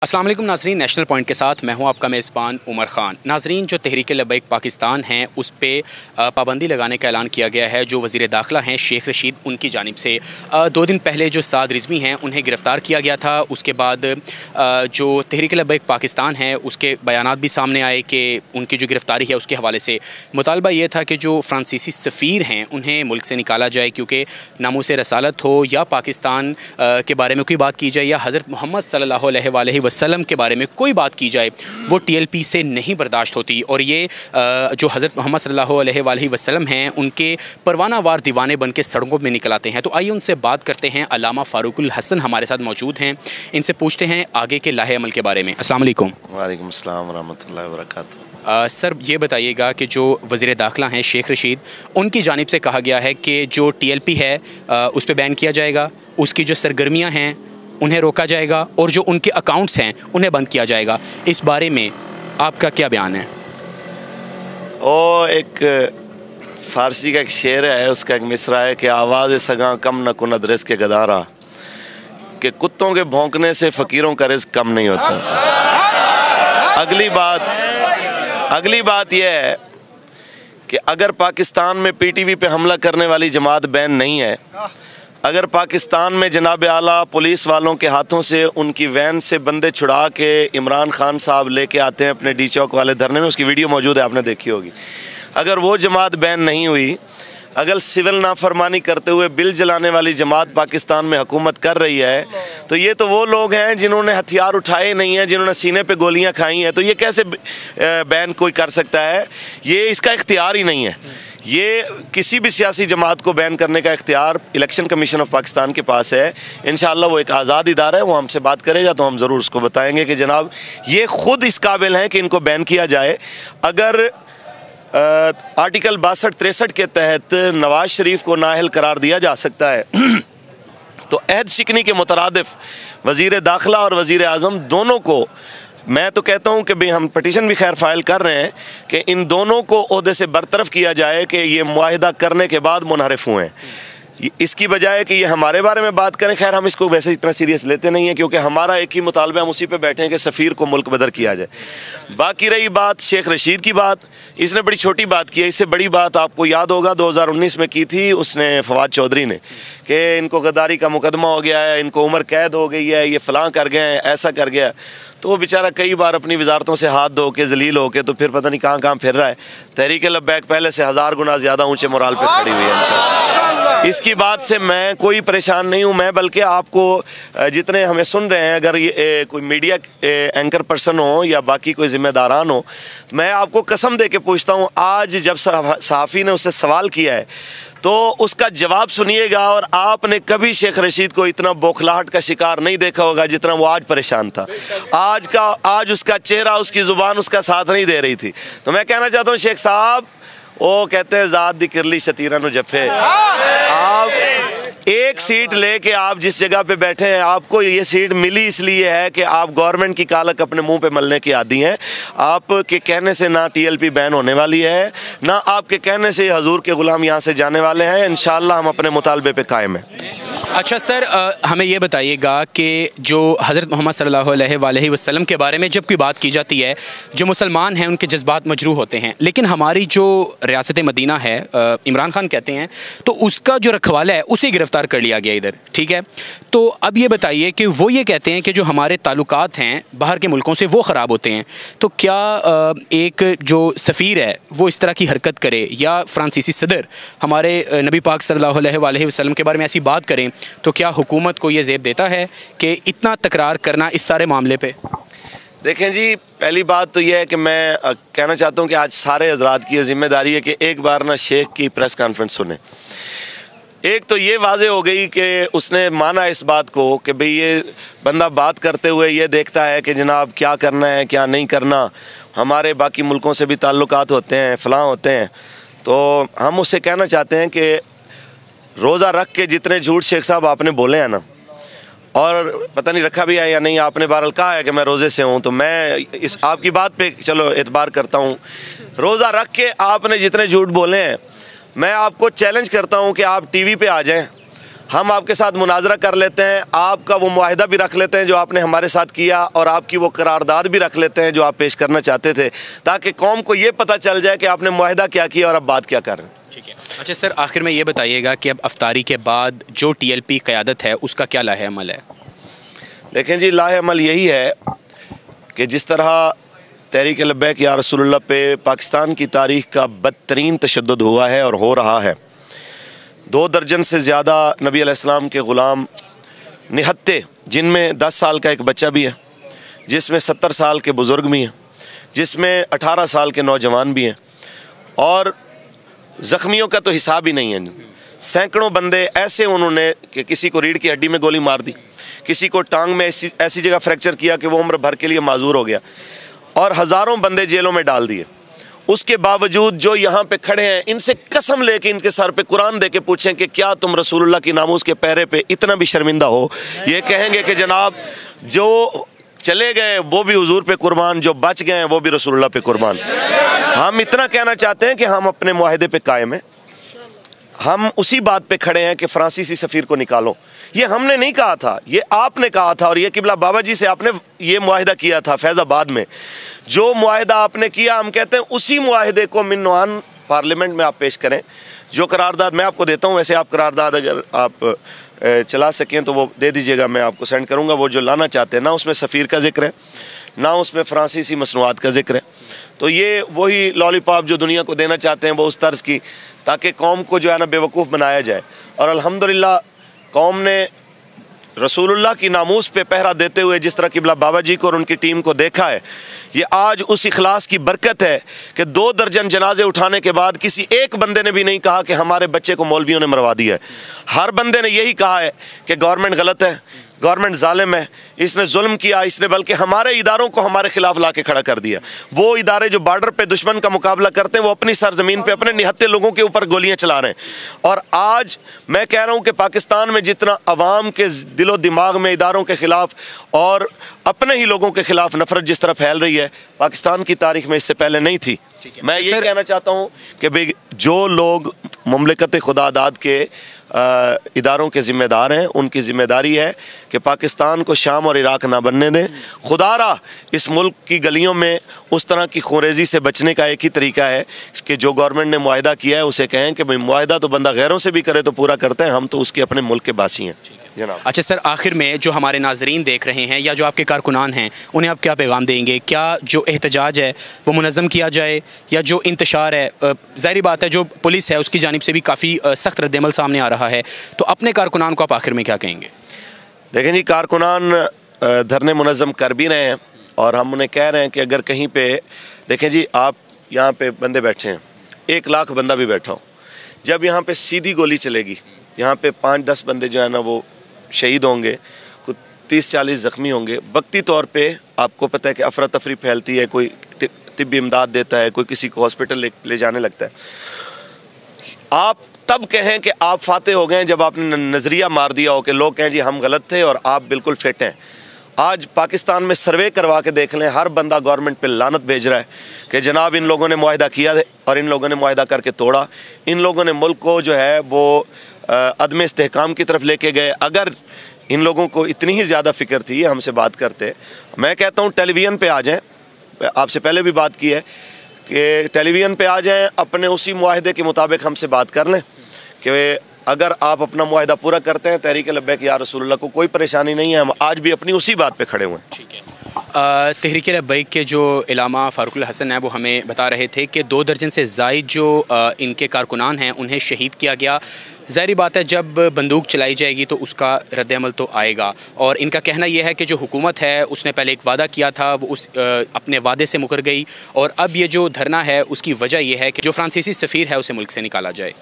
अस्सलाम वालेकुम नाज़रीन, नेशनल पॉइंट के साथ मैं हूं आपका मेज़बान उमर ख़ान। नाज़रीन, जो तहरीक लब्बैक पाकिस्तान हैं उस पर पाबंदी लगाने का ऐलान किया गया है। जो वज़ीर दाखिला हैं शेख रशीद, उनकी जानिब से 2 दिन पहले जो साद रिज़वी हैं उन्हें गिरफ़्तार किया गया था। उसके बाद जो तहरीक लब्बैक पाकिस्तान है उसके बयानात भी सामने आए कि उनकी जो गिरफ़्तारी है उसके हवाले से मुतालबा ये था कि जो फ़्रांसीसी सफ़ीर हैं उन्हें मुल्क से निकाला जाए, क्योंकि नामूस रसालत हो या पाकिस्तान के बारे में कोई बात की जाए या हज़रत मोहम्मद सल्लल्लाहु अलैहि वसल्लम के बारे में कोई बात की जाए वो टीएलपी से नहीं बर्दाश्त होती। और ये जो हज़रत मोहम्मद सल्लल्लाहु अलैहि वसल्लम हैं उनके परवाना वार दीवाने बन के सड़कों में निकल आते हैं। तो आइए उनसे बात करते हैं। अल्लामा फ़ारूकुल हसन हमारे साथ मौजूद हैं, इनसे पूछते हैं आगे के लाहे अमल के बारे में। अस्सलाम वालेकुम। वालेकुम अस्सलाम व रहमतुल्लाहि व बरकातुहू। सर, ये बताइएगा कि जो वज़ीर दाखिला हैं शेख रशीद, उनकी जानिब से कहा गया है कि जो टीएलपी है उस पर बैन किया जाएगा, उसकी जो सरगर्मियाँ हैं उन्हें रोका जाएगा और जो उनके अकाउंट्स हैं उन्हें बंद किया जाएगा। इस बारे में आपका क्या बयान है? ओ एक फ़ारसी का एक शेर है, उसका एक मिसरा है कि आवाज़ सगा कम न कुन अदरस के गदारा, कि कुत्तों के भौंकने से फ़कीरों का रिज़्क़ कम नहीं होता। अगली बात यह है कि अगर पाकिस्तान में पीटीवी पे हमला करने वाली जमात बैन नहीं है, अगर पाकिस्तान में जनाब आला पुलिस वालों के हाथों से उनकी वैन से बंदे छुड़ा के इमरान खान साहब लेके आते हैं अपने डी चौक वाले धरने में, उसकी वीडियो मौजूद है, आपने देखी होगी, अगर वो जमात बैन नहीं हुई, अगर सिविल नाफरमानी करते हुए बिल जलाने वाली जमात पाकिस्तान में हुकूमत कर रही है, तो ये तो वो लोग हैं जिन्होंने हथियार उठाए नहीं हैं, जिन्होंने सीने पे गोलियां खाई हैं। तो ये कैसे बैन कोई कर सकता है? ये इसका इख्तियार ही नहीं है। ये किसी भी सियासी जमात को बैन करने का इख्तियार इलेक्शन कमीशन ऑफ पाकिस्तान के पास है। इंशाअल्लाह वो एक आज़ाद इदारा है, वो हमसे बात करेगा तो हम ज़रूर उसको बताएंगे कि जनाब ये ख़ुद इस काबिल हैं कि इनको बैन किया जाए। अगर आर्टिकल 62-63 के तहत नवाज शरीफ को नाअहल करार दिया जा सकता है तो अहद शिकनी के मुतरादिफ वज़ीर दाखिला और वज़ीर आज़म दोनों को, मैं तो कहता हूँ कि भाई हम पटिशन भी खैर फाइल कर रहे हैं कि इन दोनों को ओहदे से बरतरफ किया जाए कि ये मुआहिदा करने के बाद मुनहरिफ हुए हैं, इसकी बजाय कि ये हमारे बारे में बात करें। खैर हम इसको वैसे इतना सीरियस लेते नहीं हैं, क्योंकि हमारा एक ही मुतालबा, हम उसी पे बैठे हैं कि सफ़ीर को मुल्क बदर किया जाए। बाकी रही बात शेख रशीद की बात, इसने बड़ी छोटी बात की है। इससे बड़ी बात आपको याद होगा 2019 में की थी उसने, फवाद चौधरी ने, कि इनको गद्दारी का मुकदमा हो गया है, इनको उम्र कैद हो गई है, ये फ़लाँ कर गए हैं, ऐसा कर गया। तो वो बेचारा कई बार अपनी वजारतों से हाथ धो के जलील हो के तो फिर पता नहीं कहाँ फिर रहा है। तहरीक लब्बैक पहले से 1000 गुना ज़्यादा ऊंचे मोराल पे खड़ी हुई है इंशाअल्लाह। इसकी बात से मैं कोई परेशान नहीं हूँ। मैं बल्कि आपको जितने हमें सुन रहे हैं, अगर ये कोई मीडिया एंकर पर्सन हो या बाकी कोई ज़िम्मेदारान हो, मैं आपको कसम दे के पूछता हूँ, आज जब सहाफ़ी ने उससे सवाल किया है तो उसका जवाब सुनिएगा, और आपने कभी शेख रशीद को इतना बौखलाहट का शिकार नहीं देखा होगा जितना वो आज परेशान था। आज उसका चेहरा, उसकी ज़ुबान उसका साथ नहीं दे रही थी। तो मैं कहना चाहता हूँ शेख साहब, वो कहते हैं ज़ात दी किरली शतीरा नु जफे, आप एक सीट लेके आप जिस जगह पे बैठे हैं, आपको ये सीट मिली इसलिए है कि आप गवर्नमेंट की कालक अपने मुंह पे मलने की आदी हैं। आपके कहने से ना टीएलपी बैन होने वाली है, ना आपके कहने से हजूर के गुलाम यहाँ से जाने वाले हैं। इंशाअल्लाह हम अपने मुतालबे पे कायम हैं। अच्छा सर, हमें ये बताइएगा कि जो हज़रत मोहम्मद सल्लल्लाहु अलैहि वसल्लम के बारे में जब कोई बात की जाती है, जो मुसलमान हैं उनके जज्बात मजरूह होते हैं, लेकिन हमारी जो रियासत मदीना है, इमरान खान कहते हैं, तो उसका जो रखवाला है उसे गिरफ़्तार कर लिया गया इधर, ठीक है। तो अब ये बताइए कि वो ये कहते हैं कि जो हमारे ताल्लुकात हैं बाहर के मुल्कों से वो ख़राब होते हैं, तो क्या एक जो सफ़ीर है वो इस तरह की हरकत करे, या फ़्रांसीसी सदर हमारे नबी पाक सल्लल्लाहु अलैहि वसल्लम के बारे में ऐसी बात करें, तो क्या हुकूमत को ये ज़ेब देता है कि इतना तकरार करना इस सारे मामले पे? देखें जी, पहली बात तो यह है कि मैं कहना चाहता हूँ कि आज सारे हजरात की ज़िम्मेदारी है कि एक बार ना शेख की प्रेस कॉन्फ्रेंस सुने। एक तो ये वाज़े हो गई कि उसने माना इस बात को कि भाई ये बंदा बात करते हुए ये देखता है कि जनाब क्या करना है क्या नहीं करना, हमारे बाकी मुल्कों से भी ताल्लुकात होते हैं, फ़लाँ होते हैं। तो हम उससे कहना चाहते हैं कि रोज़ा रख के जितने झूठ शेख साहब आपने बोले हैं ना, और पता नहीं रखा भी है या नहीं, आपने बहरहाल कहा है कि मैं रोज़े से हूँ, तो मैं इस आपकी बात पे चलो एतबार करता हूँ। रोज़ा रख के आपने जितने झूठ बोले हैं, मैं आपको चैलेंज करता हूँ कि आप टीवी पे आ जाएं, हम आपके साथ मुनाजरा कर लेते हैं, आपका वो मुआहिदा भी रख लेते हैं जो आपने हमारे साथ किया, और आपकी वो करारदाद भी रख लेते हैं जो आप पेश करना चाहते थे, ताकि कौम को ये पता चल जाए कि आपने मुआहिदा क्या किया और अब बात क्या कर रहे हैं। ठीक है। अच्छा सर, आखिर में ये बताइएगा कि अब अफ्तारी के बाद जो TLP क़यादत है उसका क्या लाहे अमल है? देखें जी, लाहे अमल यही है कि जिस तरह तहरीक लब्बैक या रसूलुल्लाह पे पाकिस्तान की तारीख़ का बदतरीन तशद्दुद हुआ है और हो रहा है। 2 दर्जन से ज़्यादा नबी अलैहिस्सलाम के ग़ुलाम निहत्ते, जिनमें 10 साल का एक बच्चा भी है, जिसमें 70 साल के बुज़ुर्ग भी हैं, जिसमें 18 साल के नौजवान भी हैं, और ज़ख्मियों का तो हिसाब ही नहीं है। सैकड़ों बंदे ऐसे उन्होंने कि किसी को रीढ़ की हड्डी में गोली मार दी, किसी को टांग में ऐसी जगह फ्रैक्चर किया कि वो उम्र भर के लिए माजूर हो गया, और हज़ारों बंदे जेलों में डाल दिए। उसके बावजूद जो यहाँ पे खड़े हैं, इनसे कसम लेके इनके सर पे कुरान दे के पूछें कि क्या तुम रसूलुल्लाह की नामूस के पैरे पे इतना भी शर्मिंदा हो? ये कहेंगे कि जनाब जो चले गए वो भी हुजूर पे कुर्बान, जो बच गए हैं वो भी रसूलुल्लाह पे कुर्बान। हम इतना कहना चाहते हैं कि हम अपने मुआहिदे पे कायम हैं, हम उसी बात पे खड़े हैं कि फ्रांसीसी सफ़ीर को निकालो। ये हमने नहीं कहा था, ये आपने कहा था, और ये किबला बाबा जी से आपने ये मुआहिदा किया था फैज़ाबाद में। जो मुआहिदा आपने किया, हम कहते हैं उसी मुआहिदे को मिन्नवान पार्लियामेंट में आप पेश करें। जो करारदाद मैं आपको देता हूँ, वैसे आप करारदाद अगर आप चला सकें तो वो दे दीजिएगा, मैं आपको सेंड करूँगा। वो जो लाना चाहते हैं ना, उसमें सफ़ीर का जिक्र है, ना उसमें फ्रांसीसी मसनूआत का जिक्र है। तो ये वही लॉलीपॉप जो दुनिया को देना चाहते हैं, वो उस तर्ज की, ताकि कौम को जो है ना बेवकूफ़ बनाया जाए। और अल्हम्दुलिल्लाह कौम ने रसूलुल्लाह की नामूस पे पहरा देते हुए जिस तरह किबला बाबा जी को और उनकी टीम को देखा है, ये आज उस इखलास की बरकत है कि 2 दर्जन जनाजे उठाने के बाद किसी एक बंदे ने भी नहीं कहा कि हमारे बच्चे को मौलवियों ने मरवा दिया है। हर बंदे ने यही कहा है कि गवर्नमेंट गलत है, गवर्नमेंट जालिम है, इसने जुल्म किया, इसने बल्कि हमारे इदारों को हमारे खिलाफ ला के खड़ा कर दिया। वो इदारे जो बॉर्डर पे दुश्मन का मुकाबला करते हैं, वो अपनी सरजमीन पे अपने निहत्ते लोगों के ऊपर गोलियां चला रहे हैं। और आज मैं कह रहा हूं कि पाकिस्तान में जितना अवाम के दिलो दिमाग में इदारों के खिलाफ और अपने ही लोगों के खिलाफ नफरत जिस तरह फैल रही है, पाकिस्तान की तारीख में इससे पहले नहीं थी। मैं ये कहना चाहता हूँ कि भाई जो लोग मुमलिकत खुदादाद के इदारों के ज़िम्मेदार हैं, उनकी ज़िम्मेदारी है कि पाकिस्तान को शाम और इराक़ ना बनने दें। खुदारा इस मुल्क की गलियों में उस तरह की खुरेज़ी से बचने का एक ही तरीका है कि जो गवर्नमेंट ने मुआहिदा किया है उसे कहें कि भाई मुआहिदा तो बंदा गैरों से भी करे तो पूरा करते हैं, हम तो उसके अपने मुल्क के बासी हैं। अच्छा सर, आखिर में जो हमारे नाजरीन देख रहे हैं या जो आपके कारकुनान हैं, उन्हें आप क्या पैगाम देंगे? क्या जो एहतजाज है वो मुनज़्ज़म किया जाए, या जो इंतशार है, ज़ाहिर बात है जो पुलिस है उसकी जानिब से भी काफ़ी सख्त रद्दअमल सामने आ रहा है, तो अपने कारकुनान को आप आखिर में क्या कहेंगे? देखें जी, कारकुनान धरने मुनज़्ज़म कर भी रहे हैं, और हम उन्हें कह रहे हैं कि अगर कहीं पे देखें जी, आप यहाँ पे बंदे बैठे हैं, 1 लाख बंदा भी बैठा हो, जब यहाँ पे सीधी गोली चलेगी, यहाँ पे 5-10 बंदे जो है ना वो शहीद होंगे, कुछ 30-40 ज़ख्मी होंगे। वक्ती तौर पे आपको पता है कि अफरा तफरी फैलती है, कोई तिब्बी इमदाद देता है, कोई किसी को हॉस्पिटल ले जाने लगता है। आप तब कहें कि आप फाते हो गए जब आपने नज़रिया मार दिया हो कि लोग कहें जी हम गलत थे और आप बिल्कुल फिट हैं। आज पाकिस्तान में सर्वे करवा के देख लें, हर बंदा गवर्नमेंट पे लानत भेज रहा है कि जनाब इन लोगों ने मुआहिदा किया और इन लोगों ने मुआहिदा करके तोड़ा, इन लोगों ने मुल्क को जो है वो अदम इस्तेहकाम की तरफ लेके गए। अगर इन लोगों को इतनी ही ज़्यादा फ़िक्र थी, हमसे बात करते, मैं कहता हूँ टेलीविज़न पे आ जाएं। आपसे पहले भी बात की है कि टेलीविज़न पे आ जाएं, अपने उसी मुआहिदे के मुताबिक हमसे बात कर लें कि अगर आप अपना मुआहिदा पूरा करते हैं तहरीक लब्बैक या रसूलुल्लाह को कोई परेशानी नहीं है। हम आज भी अपनी उसी बात पे खड़े हुए हैं। ठीक है। तहरीक लब्बैक के जो इलामा फ़ारूकुल हसन है वो हमें बता रहे थे कि 2 दर्जन से ज़ायद जो इनके कारकुनान हैं उन्हें शहीद किया गया। ज़ाहिर बात है जब बंदूक चलाई जाएगी तो उसका रद्दअमल तो आएगा, और इनका कहना यह है कि जो हुकूमत है उसने पहले एक वादा किया था, वो उस अपने वादे से मुकर गई, और अब ये जो धरना है उसकी वजह यह है कि जो फ्रांसीसी सफ़ीर है उसे मुल्क से निकाला जाए।